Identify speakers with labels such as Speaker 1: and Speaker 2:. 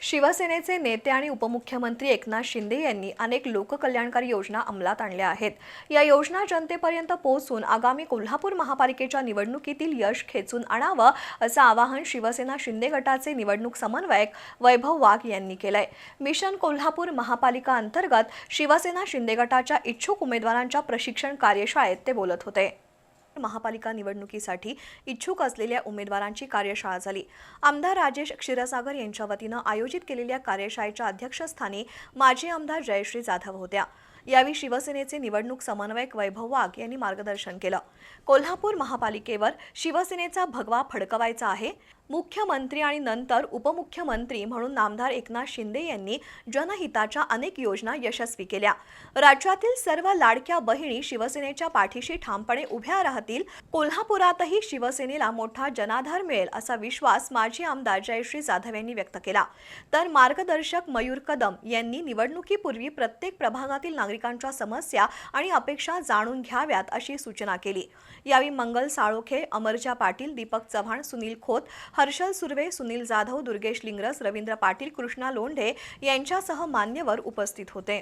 Speaker 1: शिवसेनेचे नेते आणि उपमुख्यमंत्री एकनाथ शिंदे यांनी अनेक लोककल्याणकारी योजना अंमलात आणल्या आहेत। या योजना जनतेपर्यंत पोहोचून आगामी कोल्हापूर महापालिकेच्या निवडणुकीतील यश खेचून आणावं असं आवाहन शिवसेना शिंदे गटाचे निवडणूक समन्वयक वैभव वाघ यांनी केलंय। मिशन कोल्हापूर महापालिका अंतर्गत शिवसेना शिंदे गटाच्या इच्छुक उमेदवारांच्या प्रशिक्षण कार्यशाळेत ते बोलत होते। महापालिका निवडणुकीसाठी इच्छुक असलेल्या उमेदवारांची कार्यशाळा झाली। आमदार राजेश क्षीरसागर यांच्या वतीने आयोजित केलेल्या कार्यशाळेच्या अध्यक्षस्थानी माजी आमदार जयश्री जाधव होत्या। यावेळी शिवसेनेचे निवडणूक समन्वयक वैभव वाघ यांनी मार्गदर्शन केलं। कोल्हापूर महापालिकेवर शिवसेनेचा भगवा फडकवायचा आहे। मुख्यमंत्री आणि नंतर उपमुख्यमंत्री म्हणून नामदार एकनाथ शिंदे यांनी जनहिताच्या अनेक योजना यशस्वी केल्या। राज्यातील सर्व लाडक्या बहिणी शिवसेनेच्या पाठीशी ठामपणे उभ्या राहतील। कोल्हापुरातही शिवसेनेला मोठा जनाधार मिळेल असा विश्वास माजी आमदार जयश्री जाधव यांनी व्यक्त केला। तर मार्गदर्शक मयूर कदम यांनी निवडणुकीपूर्वी प्रत्येक प्रभागातील नागरिकांच्या समस्या आणि अपेक्षा जाणून घ्याव्यात अशी सूचना केली। यावेळी मंगल साळोखे, अमरजा पाटील, दीपक चव्हाण, सुनील खोत, हर्षल सुर्वे, सुनील जाधव, दुर्गेश लिंगरस, रवींद्र पाटील, कृष्णा लोंढे यांच्यासह मान्यवर उपस्थित होते।